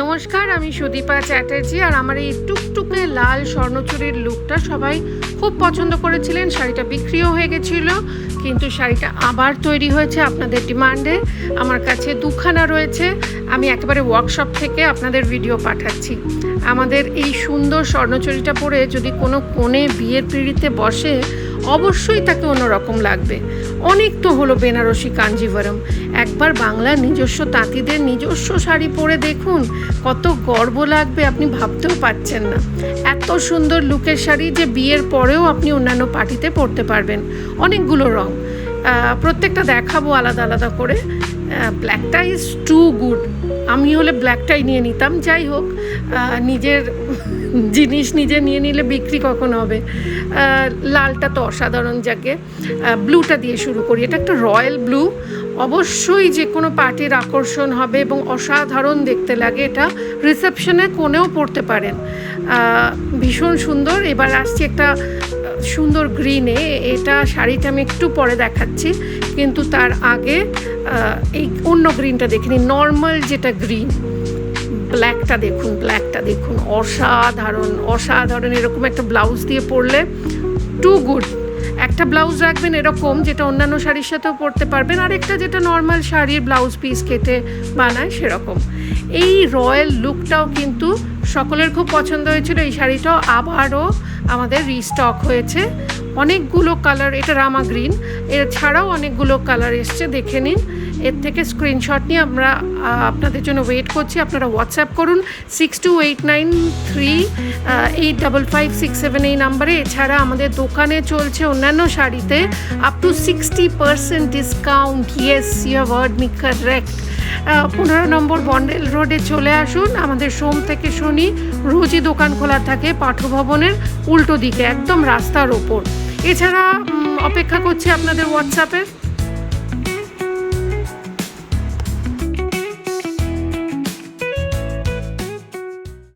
নমস্কার, আমি সুদীপা চ্যাটার্জি। আর আমার এই টুকটুকে লাল স্বর্ণচুরির লুকটা সবাই খুব পছন্দ করেছিলেন। শাড়িটা বিক্রিও হয়ে গেছিলো, কিন্তু শাড়িটা আবার তৈরি হয়েছে আপনাদের ডিমান্ডে। আমার কাছে দুখানা রয়েছে, আমি একেবারে ওয়ার্কশপ থেকে আপনাদের ভিডিও পাঠাচ্ছি। আমাদের এই সুন্দর স্বর্ণচুরিটা পরে যদি কোনো কোণে বিয়ের পিঁড়িতে বসে, অবশ্যই তাকে অন্যরকম লাগবে। অনেক তো হলো বেনারসি কাঞ্জিভারম, একবার বাংলার নিজস্ব তাঁতিদের নিজস্ব শাড়ি পরে দেখুন, কত গর্ব লাগবে আপনি ভাবতেও পারছেন না। এত সুন্দর লুকের শাড়ি যে বিয়ের পরেও আপনি অন্যান্য পার্টিতে পরতে পারবেন। অনেকগুলো রং, প্রত্যেকটা দেখাবো আলাদা আলাদা করে। ব্ল্যাকটা ইজ টু গুড, আমি হলে ব্ল্যাকটাই নিয়ে নিতাম। যাই হোক, নিজের জিনিস নিজে নিয়ে নিলে বিক্রি কখন হবে। লালটা তো অসাধারণ, যাকে ব্লুটা দিয়ে শুরু করি। এটা একটা রয়্যাল ব্লু, অবশ্যই যে কোনো পার্টির আকর্ষণ হবে এবং অসাধারণ দেখতে লাগে। এটা রিসেপশনে কোণেও পরতে পারেন, ভীষণ সুন্দর। এবার আসছি একটা সুন্দর গ্রিনে। এটা শাড়িটা আমি একটু পরে দেখাচ্ছি, কিন্তু তার আগে এই অন্য গ্রিনটা দেখে নিন। নর্মাল যেটা গ্রিন, ব্ল্যাকটা দেখুন, ব্ল্যাকটা দেখুন, অসাধারণ অসাধারণ। এরকম একটা ব্লাউজ দিয়ে পরলে টু গুড। একটা ব্লাউজ রাখবেন এরকম, যেটা অন্যান্য শাড়ির সাথেও পরতে পারবেন, আর একটা যেটা নর্মাল শাড়ির ব্লাউজ পিস কেটে বানায় সেরকম। এই রয়্যাল লুকটাও কিন্তু সকলের খুব পছন্দ হয়েছিল। এই শাড়িটাও আবারও আমাদের রিস্টক হয়েছে। অনেকগুলো কালার, এটা রামা গ্রিন, এছাড়াও অনেকগুলো কালার এসছে, দেখে নিন। এর থেকে স্ক্রিনশট নিয়ে আমরা আপনাদের জন্য ওয়েট করছি। আপনারা হোয়াটসঅ্যাপ করুন 6289385567 এই নাম্বারে। এছাড়া আমাদের দোকানে চলছে অন্যান্য শাড়িতে up to 60% discount. Yes, you have heard me correct. 15 number Bondel রোডে চলে আসুন। আমাদের সোম থেকে শনি রোজই দোকান খোলা থাকে, পাঠভবনের উল্টো দিকে, একদম রাস্তার ওপর। এছাড়া অপেক্ষা করছি আপনাদের হোয়াটসঅ্যাপের।